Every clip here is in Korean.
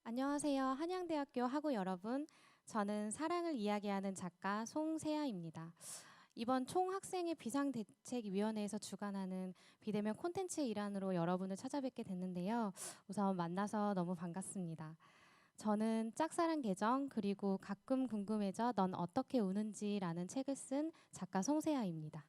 안녕하세요. 한양대학교 학우 여러분. 저는 사랑을 이야기하는 작가 송세아입니다. 이번 총학생회 비상대책위원회에서 주관하는 비대면 콘텐츠의 일환으로 여러분을 찾아뵙게 됐는데요. 우선 만나서 너무 반갑습니다. 저는 짝사랑 계정 그리고 가끔 궁금해져 넌 어떻게 우는지라는 책을 쓴 작가 송세아입니다.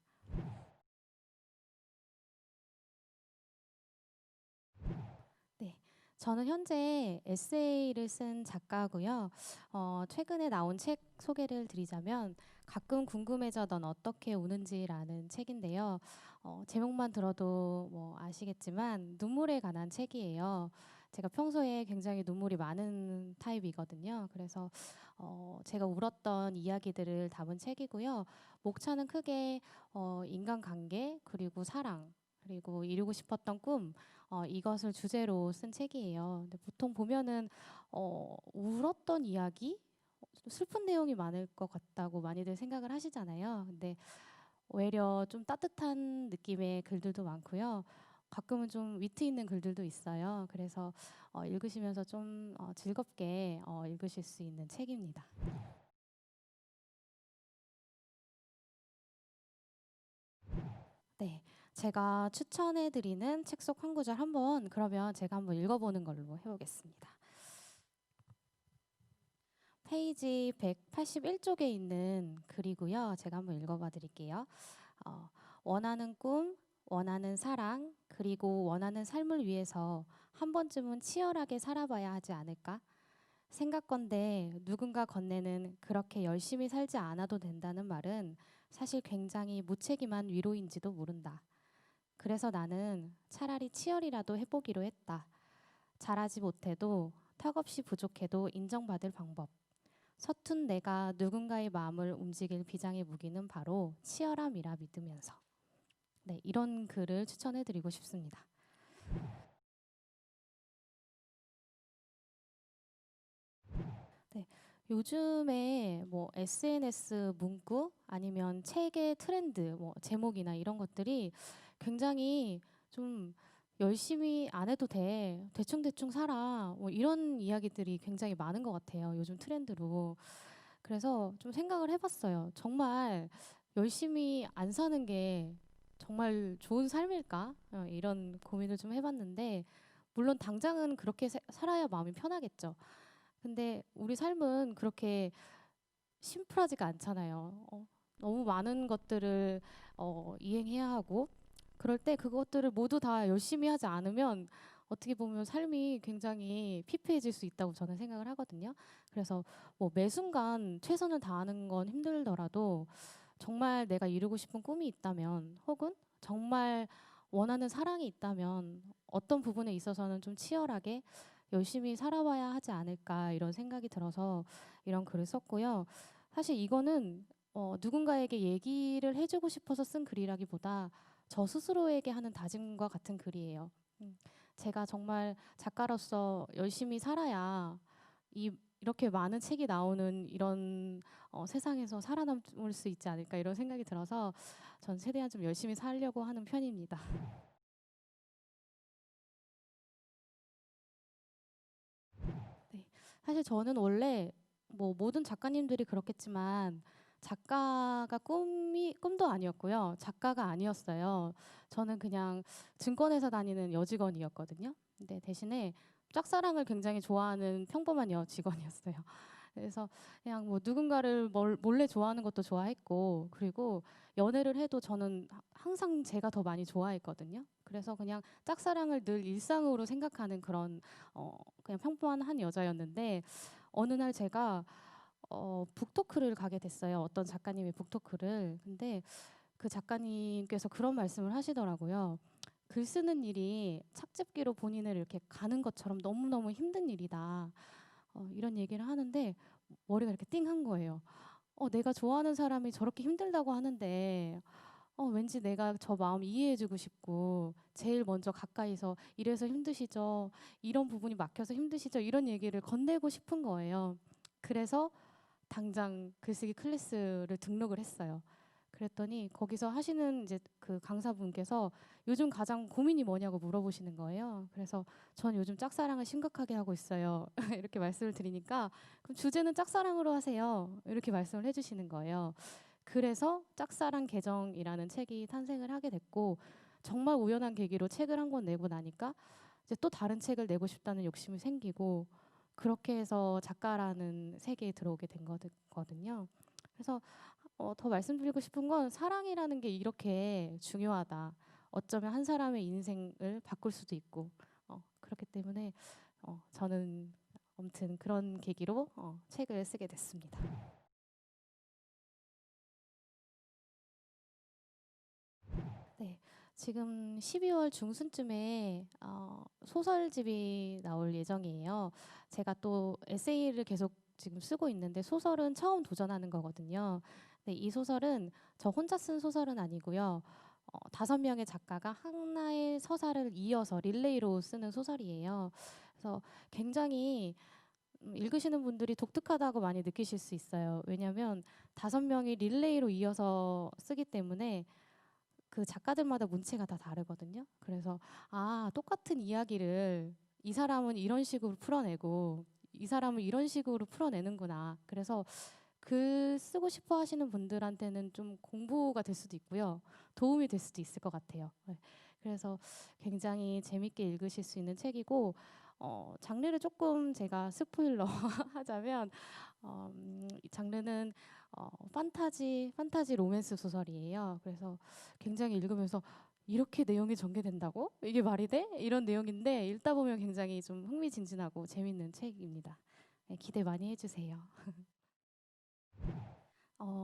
네, 저는 현재 에세이를 쓴 작가고요. 최근에 나온 책 소개를 드리자면 가끔 궁금해져 넌 어떻게 우는지라는 책인데요. 제목만 들어도 뭐 아시겠지만 눈물에 관한 책이에요. 제가 평소에 굉장히 눈물이 많은 타입이거든요. 그래서 제가 울었던 이야기들을 담은 책이고요. 목차는 크게 인간관계 그리고 사랑 그리고 이루고 싶었던 꿈 이것을 주제로 쓴 책이에요. 근데 보통 보면은 울었던 이야기, 슬픈 내용이 많을 것 같다고 많이들 생각을 하시잖아요. 근데 오히려 좀 따뜻한 느낌의 글들도 많고요. 가끔은 좀 위트 있는 글들도 있어요. 그래서 읽으시면서 좀 즐겁게 읽으실 수 있는 책입니다. 네, 제가 추천해드리는 책 속 한 구절 한번 그러면 제가 한번 읽어보는 걸로 해보겠습니다. 페이지 181쪽에 있는 글이고요. 제가 한번 읽어봐 드릴게요. 어, 원하는 꿈, 원하는 사랑, 그리고 원하는 삶을 위해서 한 번쯤은 치열하게 살아봐야 하지 않을까? 생각건데 누군가 건네는 그렇게 열심히 살지 않아도 된다는 말은 사실 굉장히 무책임한 위로인지도 모른다. 그래서 나는 차라리 치열이라도 해보기로 했다. 잘하지 못해도 턱없이 부족해도 인정받을 방법. 서툰 내가 누군가의 마음을 움직일 비장의 무기는 바로 치열함이라 믿으면서. 네, 이런 글을 추천해드리고 싶습니다. 네, 요즘에 뭐 SNS 문구 아니면 책의 트렌드, 뭐 제목이나 이런 것들이 굉장히 좀 열심히 안 해도 돼, 대충대충 살아, 뭐 이런 이야기들이 굉장히 많은 것 같아요. 요즘 트렌드로. 그래서 좀 생각을 해봤어요. 정말 열심히 안 사는 게 정말 좋은 삶일까? 이런 고민을 좀 해봤는데, 물론 당장은 그렇게 살아야 마음이 편하겠죠. 근데 우리 삶은 그렇게 심플하지가 않잖아요. 너무 많은 것들을 이행해야 하고, 그럴 때 그것들을 모두 다 열심히 하지 않으면 어떻게 보면 삶이 굉장히 피폐해질 수 있다고 저는 생각을 하거든요. 그래서 뭐 매 순간 최선을 다하는 건 힘들더라도 정말 내가 이루고 싶은 꿈이 있다면 혹은 정말 원하는 사랑이 있다면 어떤 부분에 있어서는 좀 치열하게 열심히 살아봐야 하지 않을까 이런 생각이 들어서 이런 글을 썼고요. 사실 이거는 누군가에게 얘기를 해주고 싶어서 쓴 글이라기보다 저 스스로에게 하는 다짐과 같은 글이에요. 음, 제가 정말 작가로서 열심히 살아야 이렇게 많은 책이 나오는 이런 세상에서 살아남을 수 있지 않을까 이런 생각이 들어서 전 최대한 좀 열심히 살려고 하는 편입니다. 네. 사실 저는 원래 뭐 모든 작가님들이 그렇겠지만 작가가 꿈도 아니었고요. 작가가 아니었어요. 저는 그냥 증권회사 다니는 여직원이었거든요. 근데 대신에 짝사랑을 굉장히 좋아하는 평범한 여직원이었어요. 그래서 그냥 뭐 누군가를 몰래 좋아하는 것도 좋아했고, 그리고 연애를 해도 저는 항상 제가 더 많이 좋아했거든요. 그래서 그냥 짝사랑을 늘 일상으로 생각하는 그런 그냥 평범한 한 여자였는데 어느 날 제가 북토크를 가게 됐어요. 어떤 작가님의 북토크를. 근데 그 작가님께서 그런 말씀을 하시더라고요. 글 쓰는 일이 착즙기로 본인을 이렇게 가는 것처럼 너무너무 힘든 일이다. 이런 얘기를 하는데 머리가 이렇게 띵한 거예요. 내가 좋아하는 사람이 저렇게 힘들다고 하는데 왠지 내가 저 마음 이해해주고 싶고 제일 먼저 가까이서 이래서 힘드시죠? 이런 부분이 막혀서 힘드시죠? 이런 얘기를 건네고 싶은 거예요. 그래서 당장 글쓰기 클래스를 등록을 했어요. 그랬더니 거기서 하시는 이제 그 강사분께서 요즘 가장 고민이 뭐냐고 물어보시는 거예요. 그래서 전 요즘 짝사랑을 심각하게 하고 있어요. 이렇게 말씀을 드리니까 그럼 주제는 짝사랑으로 하세요. 이렇게 말씀을 해주시는 거예요. 그래서 짝사랑 계정이라는 책이 탄생을 하게 됐고 정말 우연한 계기로 책을 한 권 내고 나니까 이제 또 다른 책을 내고 싶다는 욕심이 생기고 그렇게 해서 작가라는 세계에 들어오게 된 거거든요. 그래서 더 말씀드리고 싶은 건 사랑이라는 게 이렇게 중요하다. 어쩌면 한 사람의 인생을 바꿀 수도 있고 그렇기 때문에 저는 아무튼 그런 계기로 책을 쓰게 됐습니다. 네, 지금 12월 중순쯤에 소설집이 나올 예정이에요. 제가 또 에세이를 계속 지금 쓰고 있는데 소설은 처음 도전하는 거거든요. 네, 이 소설은 저 혼자 쓴 소설은 아니고요. 5명의 작가가 하나의 서사를 이어서 릴레이로 쓰는 소설이에요. 그래서 굉장히 읽으시는 분들이 독특하다고 많이 느끼실 수 있어요. 왜냐하면 5명이 릴레이로 이어서 쓰기 때문에 그 작가들마다 문체가 다 다르거든요. 그래서 똑같은 이야기를 이 사람은 이런 식으로 풀어내고 이 사람은 이런 식으로 풀어내는구나. 그래서 글 쓰고 싶어 하시는 분들한테는 좀 공부가 될 수도 있고요. 도움이 될 수도 있을 것 같아요. 네. 그래서 굉장히 재밌게 읽으실 수 있는 책이고 장르를 조금 제가 스포일러 하자면 이 장르는 판타지 로맨스 소설이에요. 그래서 굉장히 읽으면서 이렇게 내용이 전개된다고? 이게 말이 돼? 이런 내용인데 읽다 보면 굉장히 좀 흥미진진하고 재밌는 책입니다. 네, 기대 많이 해주세요.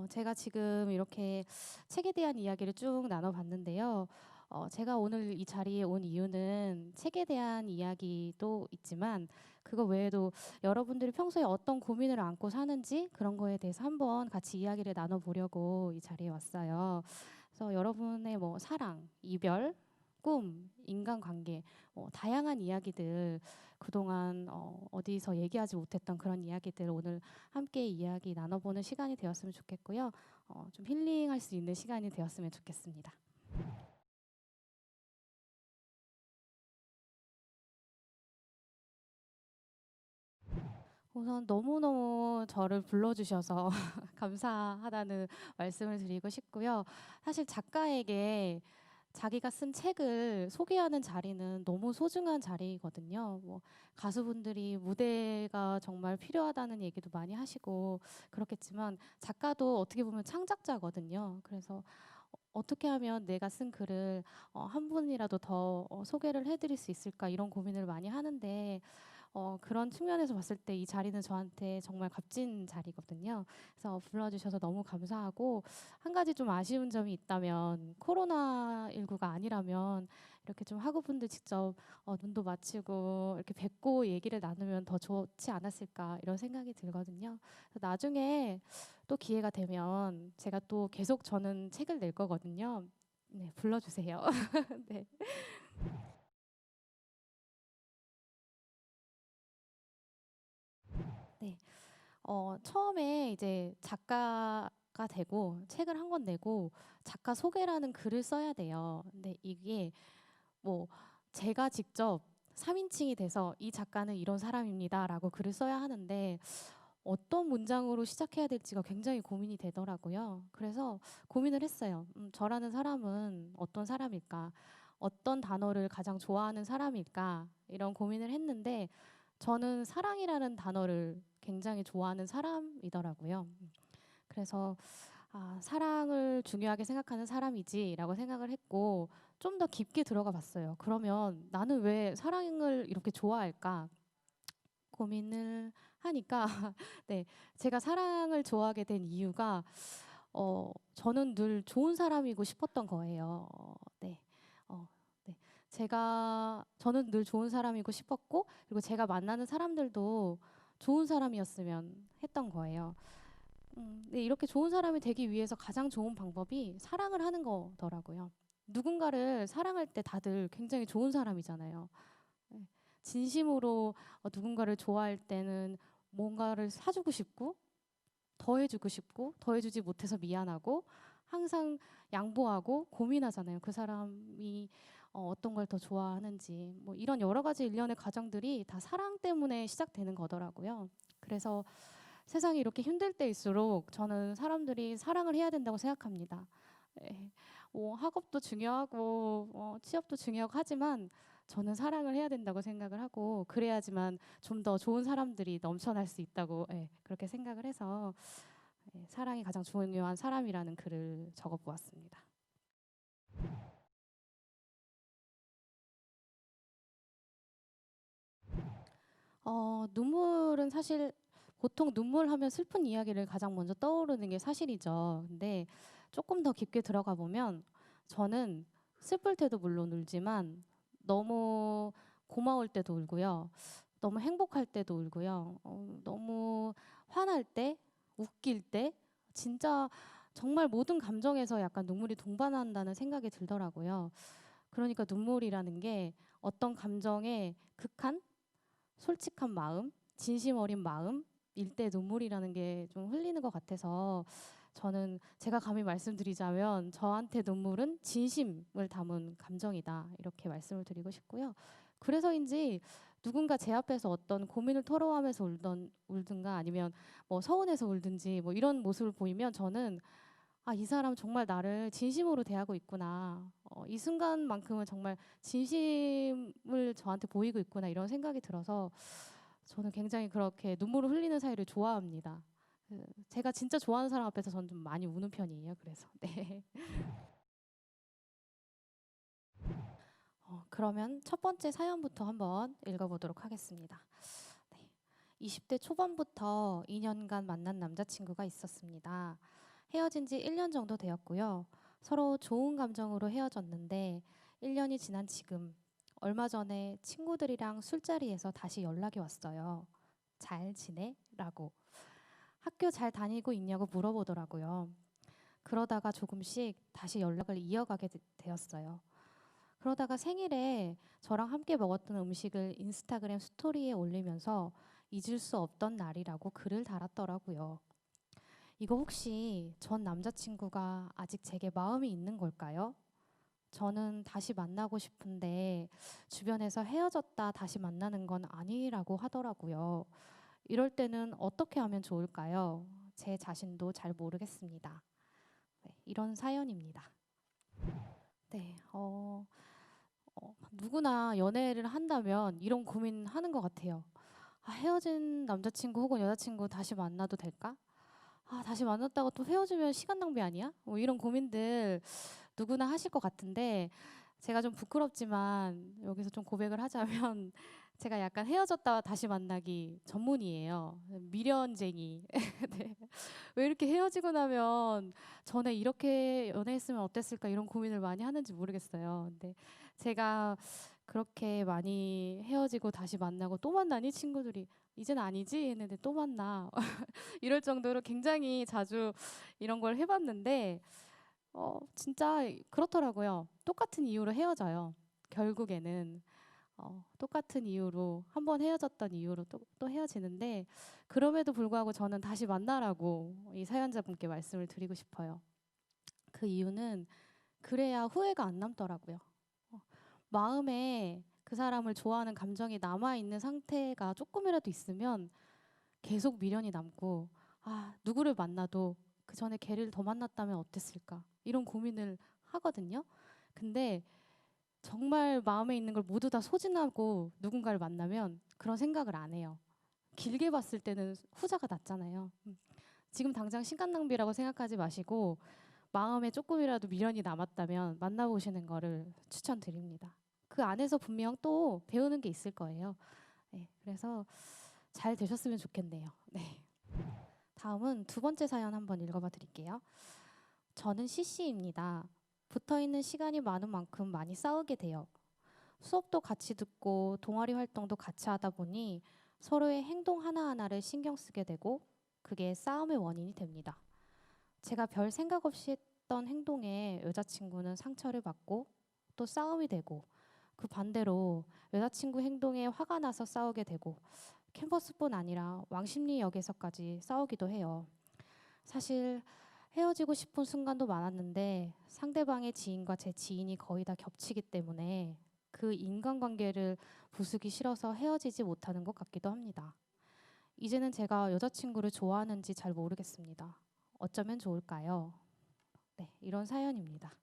제가 지금 이렇게 책에 대한 이야기를 쭉 나눠봤는데요. 제가 오늘 이 자리에 온 이유는 책에 대한 이야기도 있지만 그거 외에도 여러분들이 평소에 어떤 고민을 안고 사는지 그런 거에 대해서 한번 같이 이야기를 나눠보려고 이 자리에 왔어요. 그래서 여러분의 뭐 사랑, 이별, 꿈, 인간관계, 다양한 이야기들 그동안 어디서 얘기하지 못했던 그런 이야기들 오늘 함께 이야기 나눠보는 시간이 되었으면 좋겠고요. 좀 힐링할 수 있는 시간이 되었으면 좋겠습니다. 우선 너무너무 저를 불러주셔서 감사하다는 말씀을 드리고 싶고요. 사실 작가에게 자기가 쓴 책을 소개하는 자리는 너무 소중한 자리거든요. 뭐 가수분들이 무대가 정말 필요하다는 얘기도 많이 하시고 그렇겠지만 작가도 어떻게 보면 창작자거든요. 그래서 어떻게 하면 내가 쓴 글을 한 분이라도 더 소개를 해드릴 수 있을까 이런 고민을 많이 하는데 그런 측면에서 봤을 때 이 자리는 저한테 정말 값진 자리거든요. 그래서 불러주셔서 너무 감사하고 한 가지 좀 아쉬운 점이 있다면 코로나19가 아니라면 이렇게 좀 학우분들 직접 눈도 맞추고 이렇게 뵙고 얘기를 나누면 더 좋지 않았을까 이런 생각이 들거든요. 그래서 나중에 또 기회가 되면 제가 또 계속 저는 책을 낼 거거든요. 네, 불러주세요. 네. 네. 처음에 이제 작가가 되고 책을 한 권 내고 작가 소개라는 글을 써야 돼요. 근데 이게 뭐 제가 직접 3인칭이 돼서 이 작가는 이런 사람입니다라고 글을 써야 하는데 어떤 문장으로 시작해야 될지가 굉장히 고민이 되더라고요. 그래서 고민을 했어요. 저라는 사람은 어떤 사람일까? 어떤 단어를 가장 좋아하는 사람일까? 이런 고민을 했는데 저는 사랑이라는 단어를 굉장히 좋아하는 사람이더라고요. 그래서 사랑을 중요하게 생각하는 사람이지라고 생각을 했고 좀 더 깊게 들어가 봤어요. 그러면 나는 왜 사랑을 이렇게 좋아할까? 고민을 하니까 네, 제가 사랑을 좋아하게 된 이유가 저는 늘 좋은 사람이고 싶었던 거예요. 네. 어, 네. 저는 늘 좋은 사람이고 싶었고 그리고 제가 만나는 사람들도 좋은 사람이었으면 했던 거예요. 네, 이렇게 좋은 사람이 되기 위해서 가장 좋은 방법이 사랑을 하는 거더라고요. 누군가를 사랑할 때 다들 굉장히 좋은 사람이잖아요. 네. 진심으로 누군가를 좋아할 때는 뭔가를 사주고 싶고 더 해주고 싶고 더 해주지 못해서 미안하고 항상 양보하고 고민하잖아요. 그 사람이 어떤 걸 더 좋아하는지 뭐 이런 여러 가지 일련의 과정들이 다 사랑 때문에 시작되는 거더라고요. 그래서 세상이 이렇게 힘들 때일수록 저는 사람들이 사랑을 해야 된다고 생각합니다. 예, 뭐 학업도 중요하고 취업도 중요하고 하지만 저는 사랑을 해야 된다고 생각을 하고 그래야지만 좀 더 좋은 사람들이 넘쳐날 수 있다고 그렇게 생각을 해서 사랑이 가장 중요한 사람이라는 글을 적어 보았습니다. 눈물은 사실 보통 눈물 하면 슬픈 이야기를 가장 먼저 떠오르는 게 사실이죠. 근데 조금 더 깊게 들어가 보면 저는 슬플 때도 물론 울지만 너무 고마울 때도 울고요. 너무 행복할 때도 울고요. 너무 화날 때, 웃길 때, 진짜 정말 모든 감정에서 약간 눈물이 동반한다는 생각이 들더라고요. 그러니까 눈물이라는 게 어떤 감정의 극한, 솔직한 마음, 진심 어린 마음일 때 눈물이라는 게 좀 흘리는 것 같아서 저는 제가 감히 말씀드리자면 저한테 눈물은 진심을 담은 감정이다 이렇게 말씀을 드리고 싶고요. 그래서인지 누군가 제 앞에서 어떤 고민을 토로하면서 울든가 아니면 뭐 서운해서 울든지 뭐 이런 모습을 보이면 저는 아, 이 사람 정말 나를 진심으로 대하고 있구나. 이 순간만큼은 정말 진심을 저한테 보이고 있구나 이런 생각이 들어서 저는 굉장히 그렇게 눈물을 흘리는 사이를 좋아합니다. 제가 진짜 좋아하는 사람 앞에서 저는 좀 많이 우는 편이에요. 그래서 네. 그러면 첫 번째 사연부터 한번 읽어보도록 하겠습니다. 네. 20대 초반부터 2년간 만난 남자친구가 있었습니다. 헤어진 지 1년 정도 되었고요. 서로 좋은 감정으로 헤어졌는데 1년이 지난 지금 얼마 전에 친구들이랑 술자리에서 다시 연락이 왔어요. 잘 지내? 라고. 학교 잘 다니고 있냐고 물어보더라고요. 그러다가 조금씩 다시 연락을 이어가게 되었어요. 그러다가 생일에 저랑 함께 먹었던 음식을 인스타그램 스토리에 올리면서 잊을 수 없던 날이라고 글을 달았더라고요. 이거 혹시 전 남자친구가 아직 제게 마음이 있는 걸까요? 저는 다시 만나고 싶은데 주변에서 헤어졌다 다시 만나는 건 아니라고 하더라고요. 이럴 때는 어떻게 하면 좋을까요? 제 자신도 잘 모르겠습니다. 네, 이런 사연입니다. 네, 누구나 연애를 한다면 이런 고민하는 것 같아요. 아, 헤어진 남자친구 혹은 여자친구 다시 만나도 될까? 아, 다시 만났다고 또 헤어지면 시간 낭비 아니야? 뭐 이런 고민들 누구나 하실 것 같은데 제가 좀 부끄럽지만 여기서 좀 고백을 하자면 제가 약간 헤어졌다가 다시 만나기 전문이에요. 미련쟁이. 네. 왜 이렇게 헤어지고 나면 전에 이렇게 연애했으면 어땠을까 이런 고민을 많이 하는지 모르겠어요. 근데 제가 그렇게 많이 헤어지고 다시 만나고 또 만나니 친구들이 이젠 아니지 했는데 또 만나 이럴 정도로 굉장히 자주 이런 걸 해봤는데 진짜 그렇더라고요. 똑같은 이유로 헤어져요. 결국에는 똑같은 이유로 한 번 헤어졌던 이유로 또 헤어지는데 그럼에도 불구하고 저는 다시 만나라고 이 사연자분께 말씀을 드리고 싶어요. 그 이유는 그래야 후회가 안 남더라고요. 어, 마음에 그 사람을 좋아하는 감정이 남아있는 상태가 조금이라도 있으면 계속 미련이 남고 아, 누구를 만나도 그 전에 걔를 더 만났다면 어땠을까 이런 고민을 하거든요. 근데 정말 마음에 있는 걸 모두 다 소진하고 누군가를 만나면 그런 생각을 안 해요. 길게 봤을 때는 후자가 낫잖아요. 지금 당장 시간 낭비라고 생각하지 마시고 마음에 조금이라도 미련이 남았다면 만나보시는 거를 추천드립니다. 그 안에서 분명 또 배우는 게 있을 거예요. 네, 그래서 잘 되셨으면 좋겠네요. 네. 다음은 두 번째 사연 한번 읽어봐 드릴게요. 저는 CC입니다. 붙어 있는 시간이 많은 만큼 많이 싸우게 돼요. 수업도 같이 듣고 동아리 활동도 같이 하다 보니 서로의 행동 하나하나를 신경 쓰게 되고 그게 싸움의 원인이 됩니다. 제가 별 생각 없이 했던 행동에 여자친구는 상처를 받고 또 싸움이 되고 그 반대로 여자친구 행동에 화가 나서 싸우게 되고 캠퍼스뿐 아니라 왕십리역에서까지 싸우기도 해요. 사실 헤어지고 싶은 순간도 많았는데 상대방의 지인과 제 지인이 거의 다 겹치기 때문에 그 인간관계를 부수기 싫어서 헤어지지 못하는 것 같기도 합니다. 이제는 제가 여자친구를 좋아하는지 잘 모르겠습니다. 어쩌면 좋을까요? 네, 이런 사연입니다.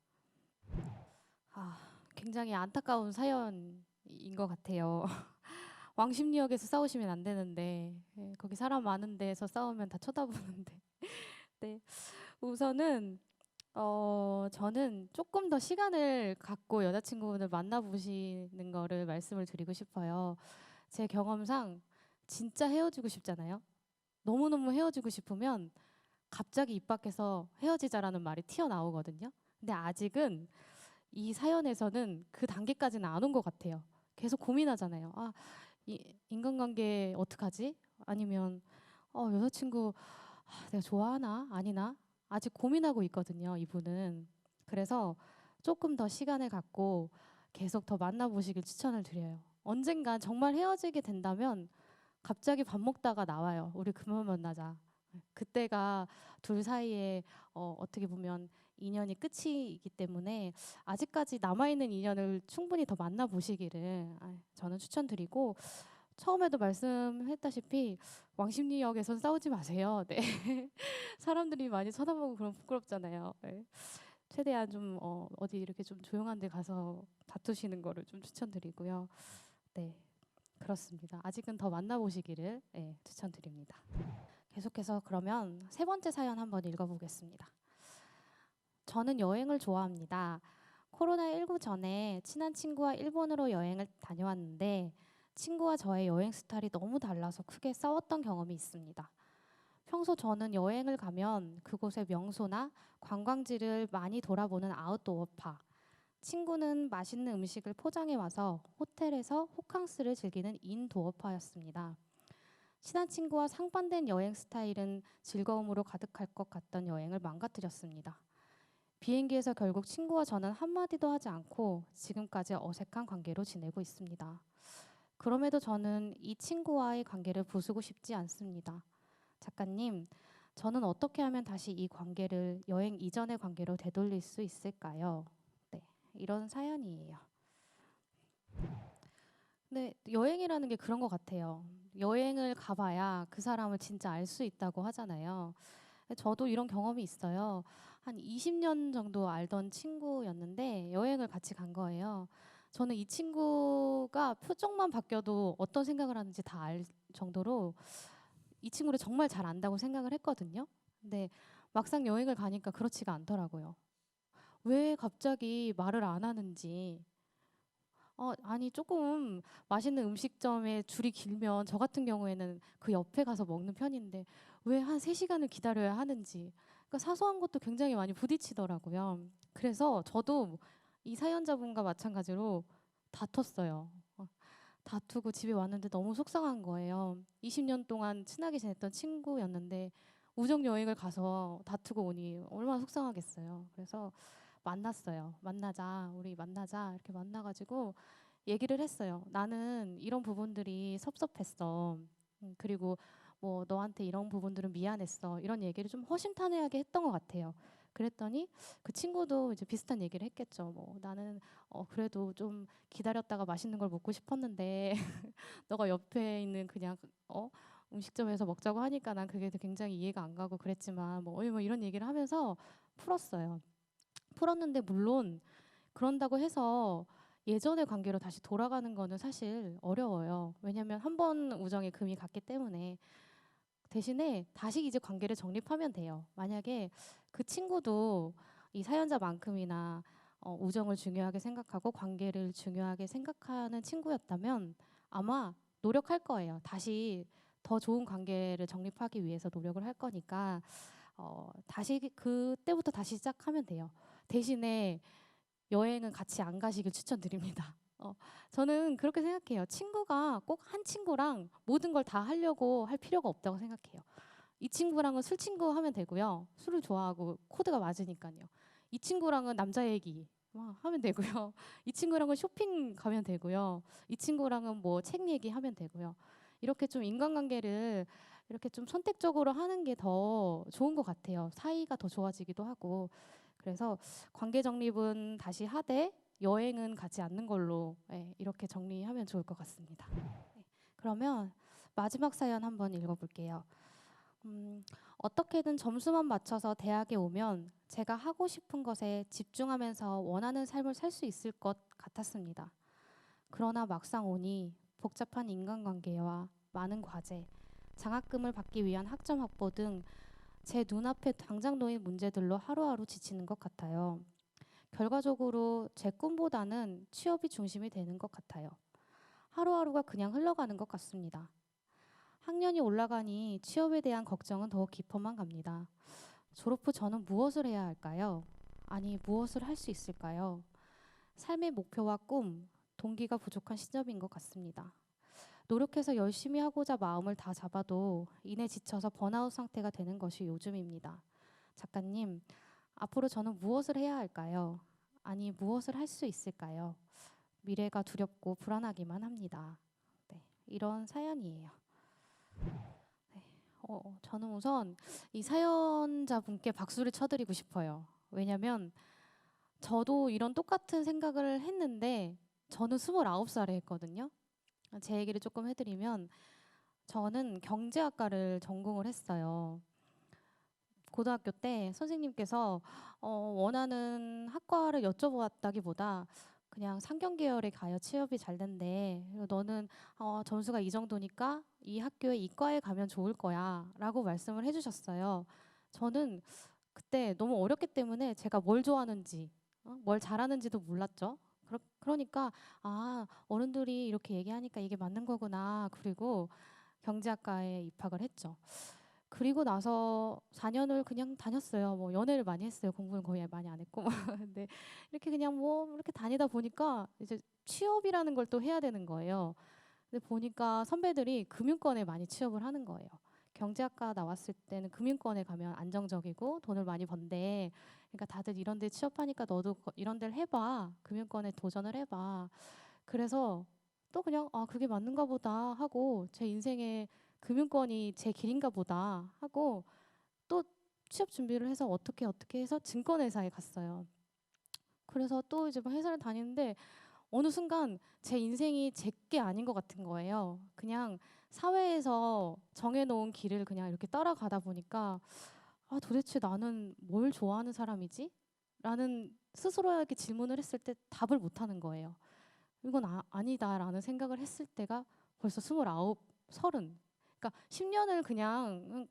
아, 굉장히 안타까운 사연인 것 같아요. 왕십리역에서 싸우시면 안 되는데, 예, 거기 사람 많은 데서 싸우면 다 쳐다보는데. 네, 우선은 저는 조금 더 시간을 갖고 여자친구분을 만나보시는 거를 말씀을 드리고 싶어요. 제 경험상 진짜 헤어지고 싶잖아요. 너무너무 헤어지고 싶으면 갑자기 입 밖에서 헤어지자라는 말이 튀어나오거든요. 근데 아직은 이 사연에서는 그 단계까지는 안 온 것 같아요. 계속 고민하잖아요. 아, 인간관계 어떡하지? 아니면 여자친구 내가 좋아하나? 아니나? 아직 고민하고 있거든요, 이분은. 그래서 조금 더 시간을 갖고 계속 더 만나보시길 추천을 드려요. 언젠간 정말 헤어지게 된다면 갑자기 밥 먹다가 나와요. 우리 그만 만나자. 그때가 둘 사이에 어떻게 보면 인연이 끝이기 때문에 아직까지 남아있는 인연을 충분히 더 만나보시기를 저는 추천드리고 처음에도 말씀했다시피 왕십리역에선 싸우지 마세요. 네. 사람들이 많이 쳐다보고 그럼 부끄럽잖아요. 네. 최대한 좀 어디 이렇게 좀 조용한 데 가서 다투시는 거를 좀 추천드리고요. 네. 그렇습니다. 아직은 더 만나보시기를 추천드립니다. 계속해서 그러면 세 번째 사연 한번 읽어보겠습니다. 저는 여행을 좋아합니다. 코로나19 전에 친한 친구와 일본으로 여행을 다녀왔는데 친구와 저의 여행 스타일이 너무 달라서 크게 싸웠던 경험이 있습니다. 평소 저는 여행을 가면 그곳의 명소나 관광지를 많이 돌아보는 아웃도어파, 친구는 맛있는 음식을 포장해 와서 호텔에서 호캉스를 즐기는 인도어파였습니다. 친한 친구와 상반된 여행 스타일은 즐거움으로 가득할 것 같던 여행을 망가뜨렸습니다. 비행기에서 결국 친구와 저는 한마디도 하지 않고 지금까지 어색한 관계로 지내고 있습니다. 그럼에도 저는 이 친구와의 관계를 부수고 싶지 않습니다. 작가님, 저는 어떻게 하면 다시 이 관계를 여행 이전의 관계로 되돌릴 수 있을까요? 네, 이런 사연이에요. 네, 여행이라는 게 그런 것 같아요. 여행을 가봐야 그 사람을 진짜 알 수 있다고 하잖아요. 저도 이런 경험이 있어요. 한 20년 정도 알던 친구였는데 여행을 같이 간 거예요. 저는 이 친구가 표정만 바뀌어도 어떤 생각을 하는지 다 알 정도로 이 친구를 정말 잘 안다고 생각을 했거든요. 근데 막상 여행을 가니까 그렇지가 않더라고요. 왜 갑자기 말을 안 하는지. 아니 조금 맛있는 음식점에 줄이 길면 저 같은 경우에는 그 옆에 가서 먹는 편인데 왜 한 3시간을 기다려야 하는지. 그러니까 사소한 것도 굉장히 많이 부딪히더라고요. 그래서 저도 이 사연자분과 마찬가지로 다퉜어요. 다투고 집에 왔는데 너무 속상한 거예요. 20년 동안 친하게 지냈던 친구였는데 우정 여행을 가서 다투고 오니 얼마나 속상하겠어요. 그래서 만났어요. 만나자, 우리 만나자 이렇게 만나가지고 얘기를 했어요. 나는 이런 부분들이 섭섭했어. 그리고 뭐 너한테 이런 부분들은 미안했어. 이런 얘기를 좀 허심탄회하게 했던 것 같아요. 그랬더니 그 친구도 이제 비슷한 얘기를 했겠죠. 뭐 나는 그래도 좀 기다렸다가 맛있는 걸 먹고 싶었는데 너가 옆에 있는 그냥 음식점에서 먹자고 하니까 난 그게 굉장히 이해가 안 가고 그랬지만 뭐 이런 얘기를 하면서 풀었어요. 풀었는데 물론 그런다고 해서 예전의 관계로 다시 돌아가는 거는 사실 어려워요. 왜냐면 한 번 우정에 금이 갔기 때문에 대신에 다시 이제 관계를 정립하면 돼요. 만약에 그 친구도 이 사연자만큼이나 우정을 중요하게 생각하고 관계를 중요하게 생각하는 친구였다면 아마 노력할 거예요. 다시 더 좋은 관계를 정립하기 위해서 노력을 할 거니까 다시 그때부터 다시 시작하면 돼요. 대신에 여행은 같이 안 가시길 추천드립니다. 저는 그렇게 생각해요. 친구가 꼭 한 친구랑 모든 걸 다 하려고 할 필요가 없다고 생각해요. 이 친구랑은 술 친구 하면 되고요. 술을 좋아하고 코드가 맞으니까요. 이 친구랑은 남자 얘기 하면 되고요. 이 친구랑은 쇼핑 가면 되고요. 이 친구랑은 뭐 책 얘기 하면 되고요. 이렇게 좀 인간관계를 이렇게 좀 선택적으로 하는 게 더 좋은 것 같아요. 사이가 더 좋아지기도 하고. 그래서 관계 정립은 다시 하되 여행은 가지 않는 걸로 예, 이렇게 정리하면 좋을 것 같습니다. 네, 그러면 마지막 사연 한번 읽어볼게요. 어떻게든 점수만 맞춰서 대학에 오면 제가 하고 싶은 것에 집중하면서 원하는 삶을 살 수 있을 것 같았습니다. 그러나 막상 오니 복잡한 인간관계와 많은 과제, 장학금을 받기 위한 학점 확보 등 제 눈앞에 당장 놓인 문제들로 하루하루 지치는 것 같아요. 결과적으로 제 꿈보다는 취업이 중심이 되는 것 같아요. 하루하루가 그냥 흘러가는 것 같습니다. 학년이 올라가니 취업에 대한 걱정은 더욱 깊어만 갑니다. 졸업 후 저는 무엇을 해야 할까요? 아니, 무엇을 할 수 있을까요? 삶의 목표와 꿈, 동기가 부족한 시점인 것 같습니다. 노력해서 열심히 하고자 마음을 다 잡아도 이내 지쳐서 번아웃 상태가 되는 것이 요즘입니다. 작가님, 앞으로 저는 무엇을 해야 할까요? 아니, 무엇을 할 수 있을까요? 미래가 두렵고 불안하기만 합니다. 네, 이런 사연이에요. 네, 저는 우선 이 사연자분께 박수를 쳐드리고 싶어요. 왜냐면 저도 이런 똑같은 생각을 했는데 저는 29살에 했거든요. 제 얘기를 조금 해드리면 저는 경제학과를 전공을 했어요. 고등학교 때 선생님께서 원하는 학과를 여쭤보았다기보다 그냥 상경계열에 가야 취업이 잘 된대. 그리고 너는 점수가 이 정도니까 이 학교에 이과에 가면 좋을 거야 라고 말씀을 해주셨어요. 저는 그때 너무 어렸기 때문에 제가 뭘 좋아하는지 뭘 잘하는지도 몰랐죠. 그러니까 어른들이 이렇게 얘기하니까 이게 맞는 거구나. 그리고 경제학과에 입학을 했죠. 그리고 나서 4년을 그냥 다녔어요. 뭐 연애를 많이 했어요. 공부는 거의 많이 안 했고. 근데 이렇게 그냥 뭐 이렇게 다니다 보니까 이제 취업이라는 걸 또 해야 되는 거예요. 근데 보니까 선배들이 금융권에 많이 취업을 하는 거예요. 경제학과 나왔을 때는 금융권에 가면 안정적이고 돈을 많이 번대. 그러니까 다들 이런 데 취업하니까 너도 이런 데를 해봐. 금융권에 도전을 해봐. 그래서 또 그냥 그게 맞는가 보다 하고 제 인생에 금융권이 제 길인가 보다 하고 또 취업 준비를 해서 어떻게 해서 증권회사에 갔어요. 그래서 또 이제 막 회사를 다니는데 어느 순간 제 인생이 제 게 아닌 것 같은 거예요. 그냥 사회에서 정해놓은 길을 그냥 이렇게 따라가다 보니까 도대체 나는 뭘 좋아하는 사람이지? 라는 스스로에게 질문을 했을 때 답을 못 하는 거예요. 이건 아니다라는 생각을 했을 때가 벌써 29, 30. 그러니까 10년을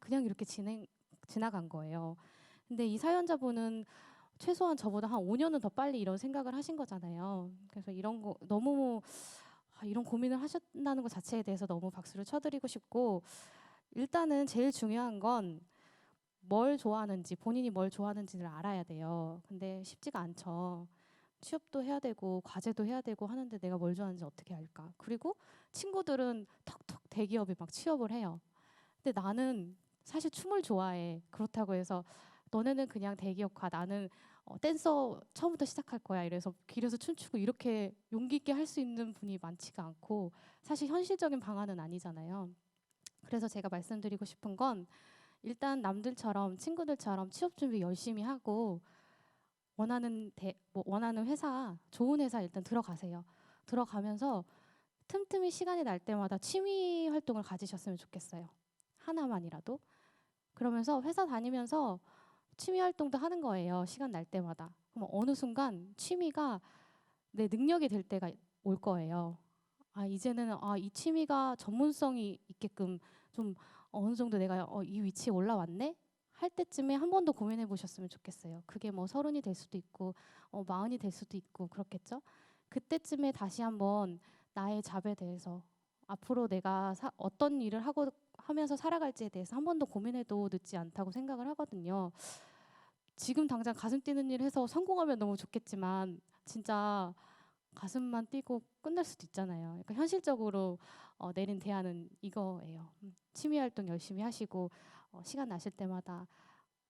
그냥 이렇게 지나간 거예요. 근데 이 사연자분은 최소한 저보다 한 5년은 더 빨리 이런 생각을 하신 거잖아요. 그래서 이런 거 너무 이런 고민을 하셨다는 것 자체에 대해서 너무 박수를 쳐드리고 싶고 일단은 제일 중요한 건 뭘 좋아하는지 본인이 뭘 좋아하는지를 알아야 돼요. 근데 쉽지가 않죠. 취업도 해야 되고 과제도 해야 되고 하는데 내가 뭘 좋아하는지 어떻게 알까? 그리고 친구들은 턱턱 대기업에 막 취업을 해요. 근데 나는 사실 춤을 좋아해. 그렇다고 해서 너네는 그냥 대기업 가. 나는 댄서 처음부터 시작할 거야. 이래서 길에서 춤추고 이렇게 용기 있게 할 수 있는 분이 많지가 않고 사실 현실적인 방안은 아니잖아요. 그래서 제가 말씀드리고 싶은 건 일단 남들처럼 친구들처럼 취업 준비 열심히 하고 원하는 회사, 좋은 회사 일단 들어가세요. 들어가면서 틈틈이 시간이 날 때마다 취미 활동을 가지셨으면 좋겠어요. 하나만이라도. 그러면서 회사 다니면서 취미 활동도 하는 거예요. 시간 날 때마다. 그럼 어느 순간 취미가 내 능력이 될 때가 올 거예요. 이제는 이 취미가 전문성이 있게끔 좀 어느 정도 내가 이 위치에 올라왔네? 할 때쯤에 한 번 더 고민해 보셨으면 좋겠어요. 그게 뭐 30이 될 수도 있고 40이 될 수도 있고 그렇겠죠. 그때쯤에 다시 한번 나의 잡에 대해서 앞으로 내가 어떤 일을 하고 하면서 살아갈지에 대해서 한 번 더 고민해도 늦지 않다고 생각을 하거든요. 지금 당장 가슴 뛰는 일 해서 성공하면 너무 좋겠지만 진짜 가슴만 뛰고 끝날 수도 있잖아요. 그러니까 현실적으로 내린 대안은 이거예요. 취미 활동 열심히 하시고 시간 나실 때마다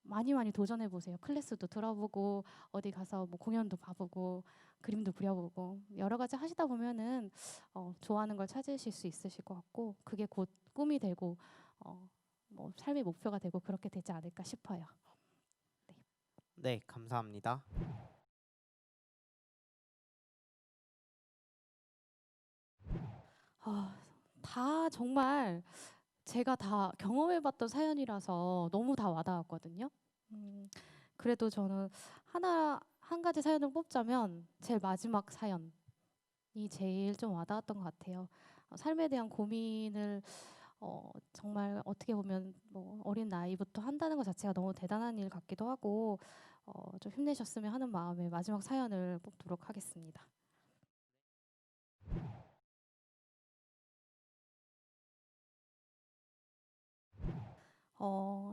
많이 도전해 보세요. 클래스도 들어보고 어디 가서 뭐 공연도 봐보고 그림도 그려보고 여러 가지 하시다 보면은 좋아하는 걸 찾으실 수 있으실 것 같고 그게 곧 꿈이 되고 어, 뭐 삶의 목표가 되고 그렇게 되지 않을까 싶어요. 네. 네, 감사합니다. 아, 다 정말 제가 다 경험해봤던 사연이라서 너무 다 와닿았거든요. 음, 그래도 저는 한 가지 사연을 뽑자면 제일 마지막 사연이 제일 좀 와닿았던 것 같아요. 삶에 대한 고민을 정말 어떻게 보면 뭐 어린 나이부터 한다는 것 자체가 너무 대단한 일 같기도 하고 좀 힘내셨으면 하는 마음에 마지막 사연을 뽑도록 하겠습니다.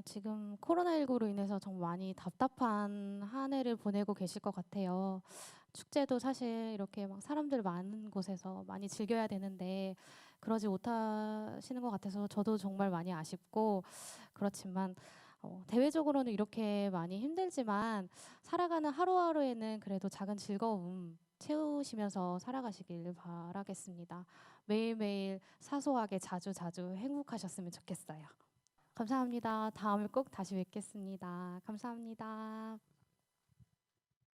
지금 코로나19로 인해서 정말 많이 답답한 한 해를 보내고 계실 것 같아요. 축제도 사실 이렇게 막 사람들 많은 곳에서 많이 즐겨야 되는데 그러지 못하시는 것 같아서 저도 정말 많이 아쉽고 그렇지만 대외적으로는 이렇게 많이 힘들지만 살아가는 하루하루에는 그래도 작은 즐거움 채우시면서 살아가시길 바라겠습니다. 매일매일 사소하게 자주 행복하셨으면 좋겠어요. 감사합니다. 다음에 꼭 다시 뵙겠습니다. 감사합니다.